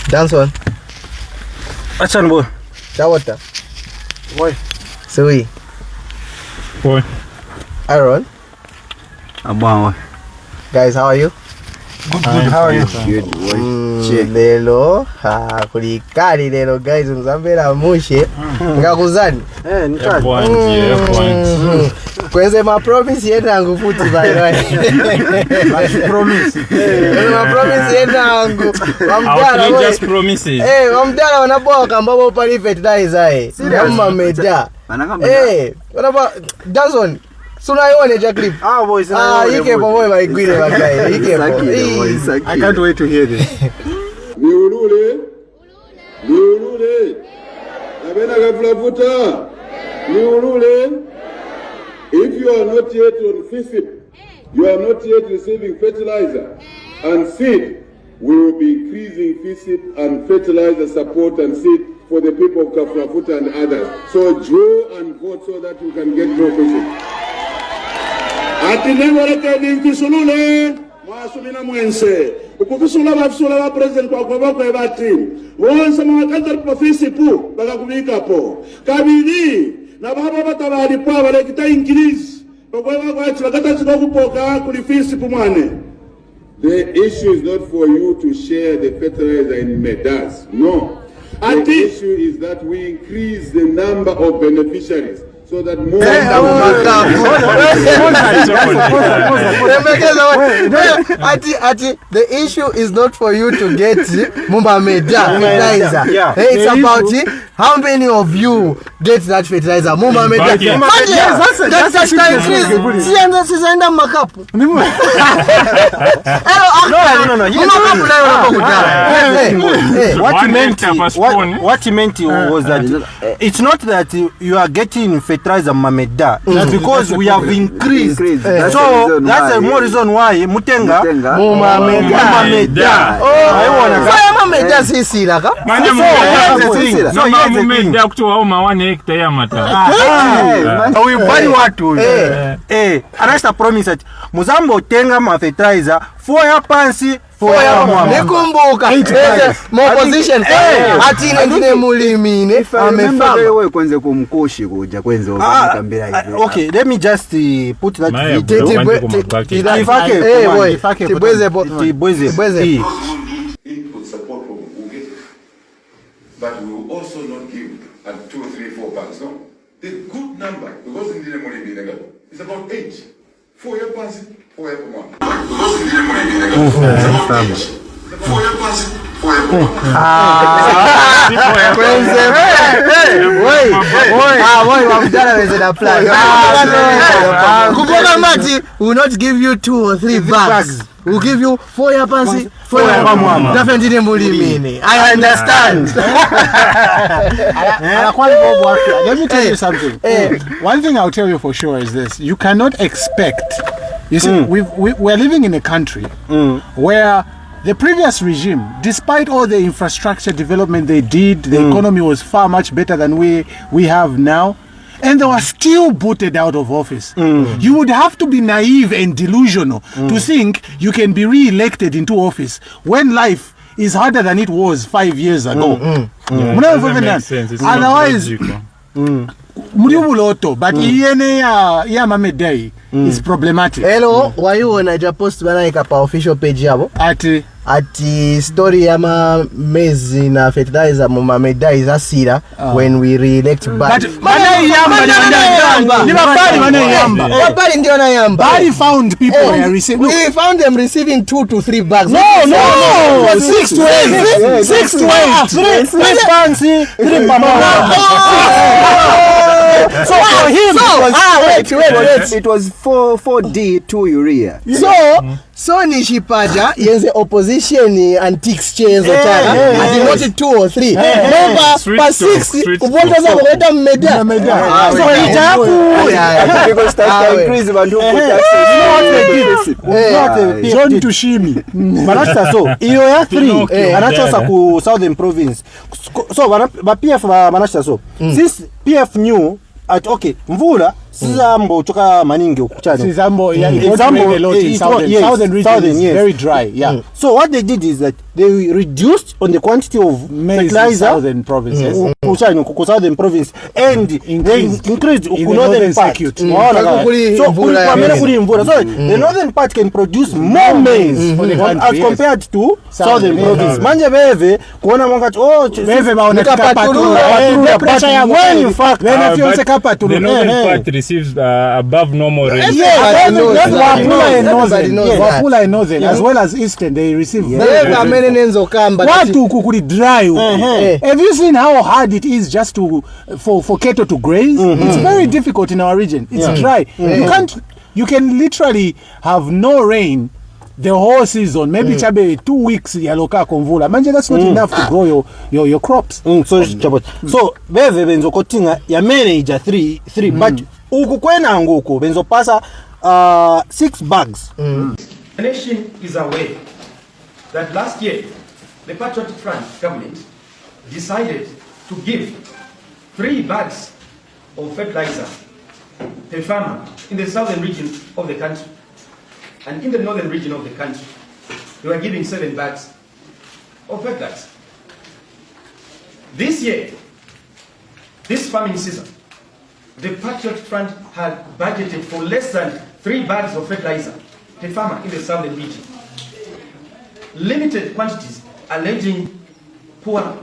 Dance one. Action boy. Chawata. Boy. Sui. Boy. Aaron. Abang. Guys, how are you? Good. How are you? Good boy. Lelo kulikali lelo guys mzambela mushe ngakuzani nitaki kwenze ma promise yenangu futhi by the way Promise. ma promise yenangu wamdala boy just promises wamdala wanaboka mbabo pali fertilizer yamma Medas wanaba dance on Sunaione ja clip. Boys. Ike boy baigwire bagai. Ike. I can't wait to hear this. Niulule. Abena gaflafuta. Niulule. If you are not yet on FISIP, you are not yet receiving fertilizer and seed, we will be increasing FISIP and fertilizer support and seed for the people of Kaflafuta and others. So draw and vote so that you can get more FISIP. Atinemoreke dinkisulule mwasumina mwense ukufisula bafisula ba president kwa kwa bati wonse mwakanda profisi pu bakakubika po kabiri na baba batabali kwa bale kita increase kwa kwa bakata kupoka kulifisi pu mwane. The issue is not for you to share the fertilizer in Medas. No. The issue is that we increase the number of beneficiaries so that more the issue is not for you to get Medas fertilizer. It's about how many of you get that fertilizer. Medas. That's increase. Sienda makapu. What he meant was that it's not that you are getting fertilizer Medas, because we have increased. So that's the more reason why Mutenga Medas. Oh, Medas is silaka. So Medas kutoa 1 hectare ya mata. We buy what to. Anasta promise that Muzambo tenga ma fertilizer for ya pansi for ya mama. Nikumbuka more position ati ndine mulimine amefamba wewe kwanza kumkoshi kuja kwenza ukambira hivi. Okay, let me just put that input support from Uge, but we will also not give at 2, 3, 4 bags. No, the good number because in the money is about 8. 4 year pass, 4 year command. Because in the money is 4 year pass, 4 year command. We will not give you 2 or 3 bags. We'll give you 4 year pass. Definitely mulimini. I understand. Let me tell you something. One thing I'll tell you for sure is this: you cannot expect. You see, we're living in a country where the previous regime, despite all the infrastructure development they did, the economy was far much better than we have now. And they were still booted out of office. You would have to be naive and delusional to think you can be re-elected into office when life is harder than it was 5 years ago. Otherwise, but ya Medas is problematic. Hello, why you wanna just post bana pa official page yabo? Ati story ya mezi na fertilizer Medas asira when we re-elect back. Bari ndio na yamba. Bari found people receiving. We found them receiving 2 to 3 bags. No. 6 to 8. 6 to 8. 3 fancy, 3 pamama. So for him, it was 4D 2 urea. So nishipaja yenze opposition antiques change chana ati not 2 or 3 pa 6 ubonga za kuleta Medas so itaku because start increase bantu John Tushimi manasta so iyo ya 3 anachosa ku Southern Province so ba PF manasta so since PF new at okay mvula Sizambo choka maningi okuchani. Sizambo, yeah, it don't rain a lot in southern region is very dry, yeah. So what they did is that they reduced on the quantity of fertilizer southern provinces. Southern province, and they increased in the northern part. circuit. So the northern part can produce more maize as compared to southern province. Manje beve kuona mwangati beve baona when in fact the northern part receives above normal rain. Wapula and northern as well as eastern they receive watu kukuli dry. Have you seen how hard it is just for cattle to graze? It's very difficult in our region. It's dry. You can literally have no rain the whole season, maybe chabe 2 weeks yaloka konvula. Manje that's not enough to grow your crops. So beve benzo kotinga ya manage 3 but uku kwena nguko benzo pasa 6 bags. The nation is aware that last year the Patriotic Front government decided to give 3 bags of fertilizer per farmer in the southern region of the country. And in the northern region of the country, they were giving 7 bags of fertilizer. This year, this farming season, the Patriotic Front had budgeted for less than 3 bags of fertilizer per farmer in the southern region. Limited quantities, alleging poor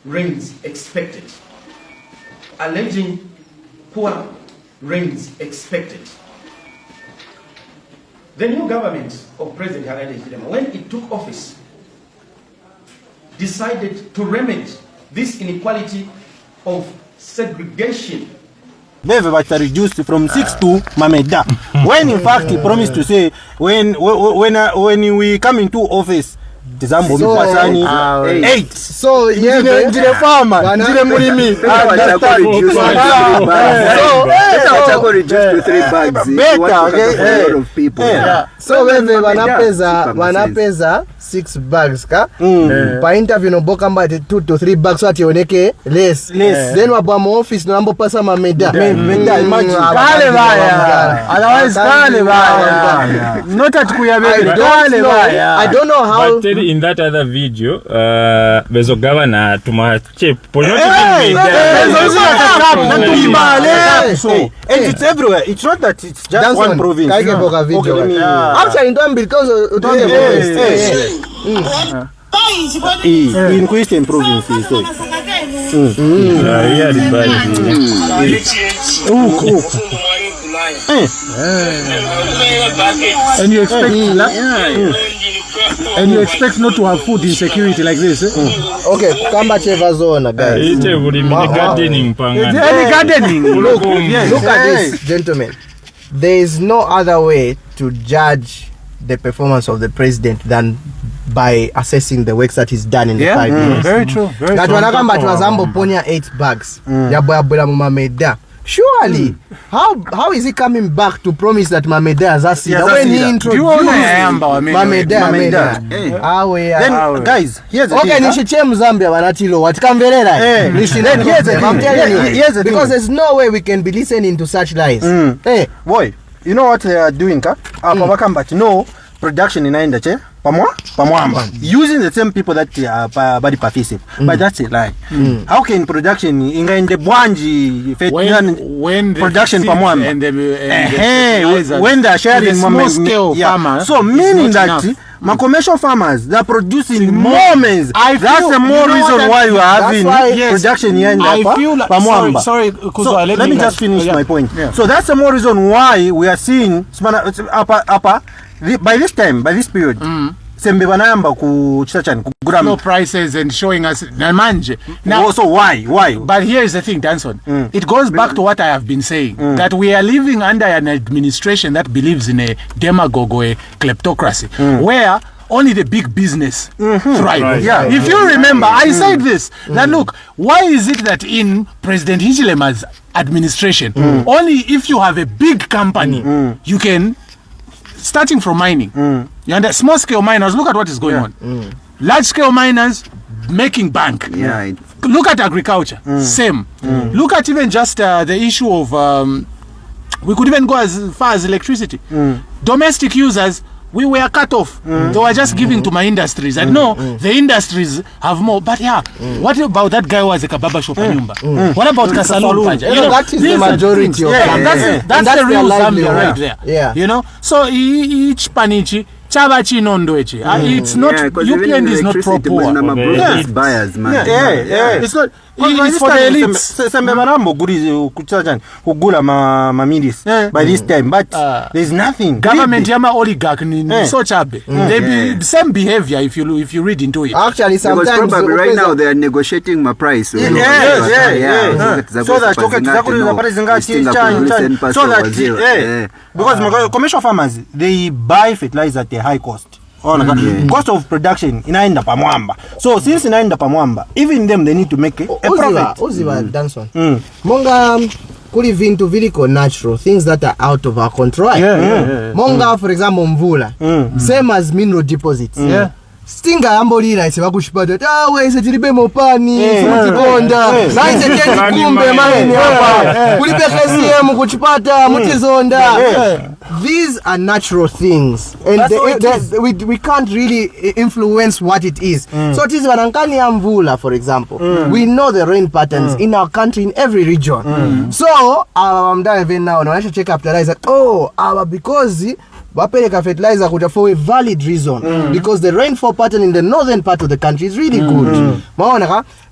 rains expected. Alleging poor rains expected. The new government of President Hakainde Hichilema, when it took office, decided to remedy this inequality of segregation. Beve but reduced from 6 to Mameda. When in fact he promised to say when we come into office, Tizambo mpasani 8. So njile farmer, njile mulimi. So reduce to 3 bags. A lot of people. So when wanapeza 6 bags ka pa interview no bokamba 2 to 3 bags wati oneke less. Then wabwa mu office no ambo pasa Mameda. Imagine kale baya. Otherwise kale baya. Not at kuyabele kale baya. I don't know how. But in that other video, bezo governor tumache and it's everywhere. It's not that it's just Johnson, one province. Actually, don't because in Christian provinces. And you expect and you expect not to have food insecurity like this, Okay, kamba cheva zona guys. gardening Look at this, gentlemen. There is no other way to judge the performance of the president than by assessing the works that he's done in the 5 years. Very true. That wanakamba tuwazambo ponya 8 bags. Yaboya Mameda. Surely, how is he coming back to promise that Mameda has Asida when he introduced Mameda? Then, guys, here's the thing. Okay, nishiche Mzambia wanatilo watikamverera. I'm telling you, because there's no way we can be listening to such lies. Boy, you know what they are doing, ka? But no production in India, using the same people that are body pervasive, but that's a lie. How can production in the Bwanji when production and when they are sharing small scale farmers, so meaning that my commercial farmers, they are producing more maize. That's the more reason why you are having production here in the sorry, so let me just finish my point. So that's the more reason why we are seeing by this period, low prices and showing us now. So why? But here is the thing, Danson. It goes back to what I have been saying, that we are living under an administration that believes in a demagogue or a kleptocracy, where only the big business thrive. Right. If you remember, I said this, that look, why is it that in President Hichilema's administration, only if you have a big company, you can, starting from mining, you understand, small scale miners, look at what is going on. Large scale miners making bank. Look at agriculture, same. Look at even just the issue of we could even go as far as electricity. Domestic users, we were cut off. They were just giving to my industries. And no, the industries have more. But yeah, what about that guy who has a kababa shop in Nyumba? What about Kasalon Paja? You know, that is the majority of that's the real Zambia right there. Yeah. You know, so each panichi, Chabachi nondoechi. It's not, UPN is not pro-poor. Buyers, man. It's not. It's for the elites. Sembe marambo kugula ma midis by this time, but there's nothing. Government yama oligarch ni so chabe. They be the same behavior if you read into it. Actually, sometimes because probably right now they are negotiating my price. So that because commercial farmers, they buy fertilizer at a high cost. Cost of production inaenda pamwamba. So since inaenda pamwamba, even them they need to make a profit. Oziva Danson. Monga kuli vintu viliko natural, things that are out of our control. Monga, for example, mvula. Same as mineral deposits. Stinga ambolira iseba kushipata wese tilibe mopani mutikonda naise tenti kumbe maini hapa kulipe KCM kuchipata mutizonda. These are natural things and we can't really influence what it is. So it is wanankani ya mvula, for example. We know the rain patterns in our country, in every region. So I'm done even now naonesha check up fertilizer because wapeleka fertilizer kuja for a valid reason, because the rainfall pattern in the northern part of the country is really good.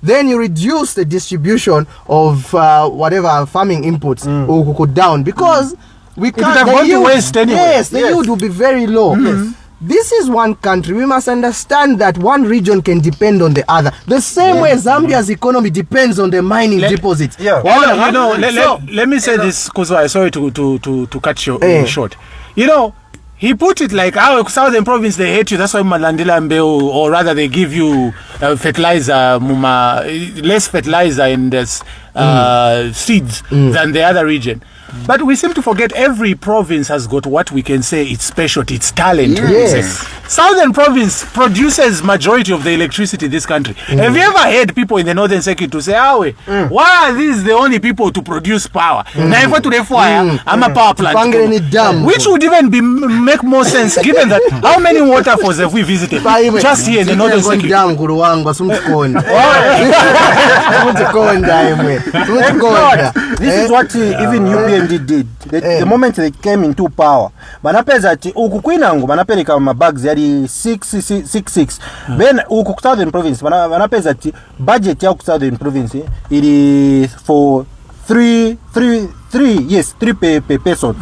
Then you reduce the distribution of whatever farming inputs down, because we can't waste anyway. Yes, the yield will be very low. This is one country. We must understand that one region can depend on the other. The same way Zambia's economy depends on the mining deposits. Well, you know, let me say this, Kuzwa, sorry to cut you short. You know, he put it like, southern province, they hate you. That's why Malandila Mbeo, or rather they give you fertilizer, less fertilizer in this seeds than the other region. But we seem to forget every province has got what we can say its specialty, its talent. Southern province produces majority of the electricity in this country. Have you ever heard people in the northern circuit to say, why are these the only people to produce power? Now if to the fire, I'm a power plant. Which would even make more sense given that how many waterfalls have we visited just here in the northern circuit? This is what even UPN did. The moment they came into power, banapeza ati ukukwinangu banapeleka mabags yali 666. Then uku southern province banapeza ati budget ya southern province ili for 3 per person.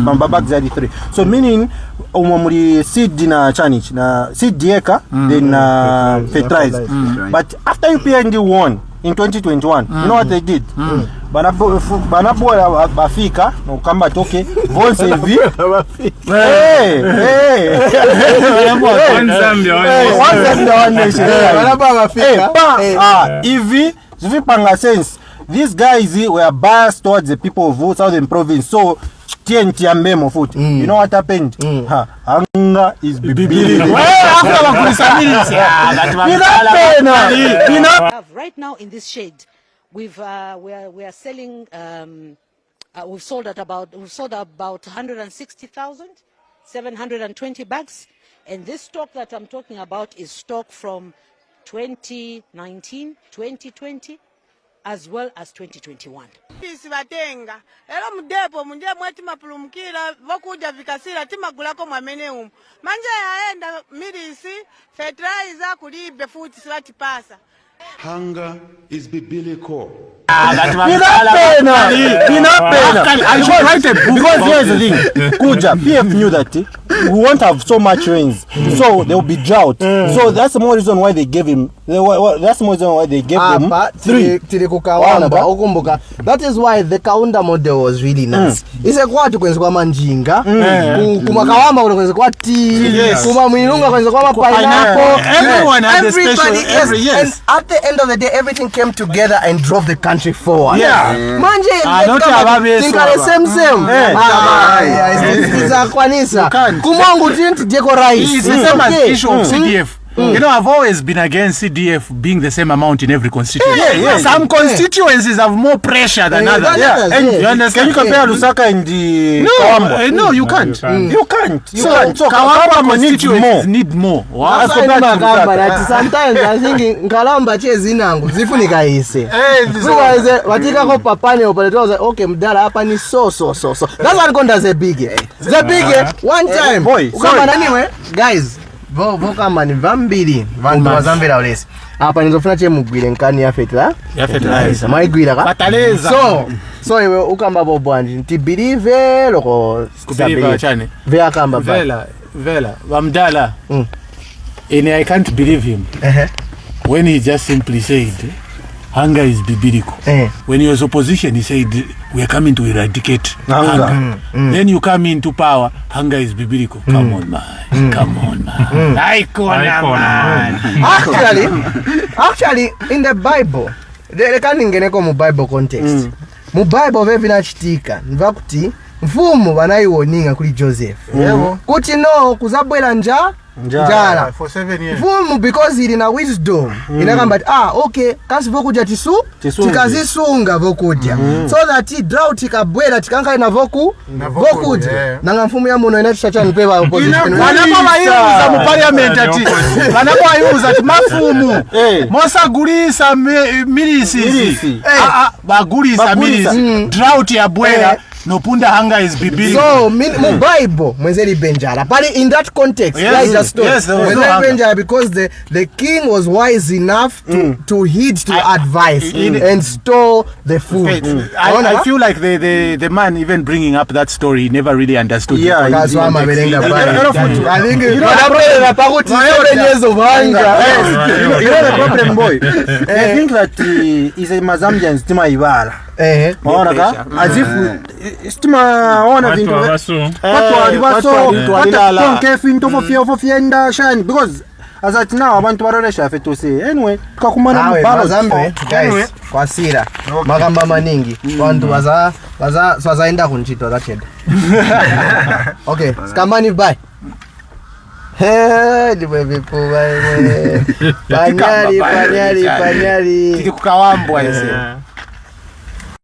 Mabags yali 3. So meaning umamuri seed na chanich na seed dieka then fertilizer. But after UPN won in 2021, you know what they did? Banabola bafika ukamba toke vonse hivi hivi zivipanga sense. These guys were biased towards the people of southern province, so TNT and memo foot. You know what happened? Anger is bibili. Right now in this shade, we are selling. We've sold about 160,720 bags, and this stock that I'm talking about is stock from 2019, 2020, as well as 2021. Isibatenga ero mudepo munje mwati mapulumukira vokuja vikasira timagulako mwameneum manje yaenda mirisi fertilizer kulibe futi siwati pasa. Hunger is biblical. I should write a book. Because here's the thing, Kuja, PF knew that we won't have so much rains, so there will be drought. So that's the more reason why they gave him. That's the more reason why they gave him 3. That is why the Kaunda model was really nice. It's a kwatu kwenye kwa manjinga, kumakawamba kwenye kwa tea, kumamwinunga kwenye kwa pineapple. Everyone had a special every year. And at the end of the day, everything came together and drove the country forward. Manje, think the same. It's a kwanisa. Kumangu didn't decorate. It's the same as issue of CDF. You know, I've always been against CDF being the same amount in every constituency. Some constituencies have more pressure than others. You understand? Can you compare Lusaka and the Kawambwa? No, you can't. You can't. So Kawambwa constituencies need more. Sometimes I think Nkalamba chezinangu zifunika ise. Watika ko papani operator okay mdala hapa ni so. That's what Gonda the big. The big one time. Boy, sorry. Anyway, guys, voka mani vambili vandu wazambira olesi. Hapa nizofuna che mugwire nkani ya fertilizer. Maigwira ka? Fertilizer. So iwe ukamba bobwandi nti believe loko kubelieve chane. Vea kamba Vela Vamdala. And I can't believe him. When he just simply said hunger is biblical. When he was opposition, he said we are coming to eradicate hunger. Then you come into power, hunger is biblical. Come on, man. Come on, man. Actually, in the Bible, ngeneko mu Bible context. Mu Bible vevinachitika nvakuti mfumu vanayiwoninga kuli Joseph. Kuti no kuzabwela njala for 7 years. Mfumu because ili na wisdom inakamba okay kasi vokuja tikazisunga vokuja so that drought ikabwela tikanka ina vokuja nanga mfumu ya muno inatisha chani pewa opposition wanapomayuza mu parliament ati wanapomayuza ati mafumu mosagulisa milisi bagulisa milisi drought ya bwela no punda hunger is biblical. So mu Bible mwenzeli benjala pali in that context like just mwenzeli benjala because the king was wise enough to heed to advice and store the food. I feel like the man even bringing up that story he never really understood. That's why I'm belenga bali. I think wanapenda pakuti 7 years of hunger. You know the problem, boy. I think that is a Mazambian stima ibala. As if stima ona vintu watu shine because as at now abantu baroresha fetu say anyway tukakumana Mazambe guys kwa sira magamba maningi wantu wazaenda kunchito that head. Okay skamani bye. Liwe vipo bye. Panyari Kiki kukawambwa ese.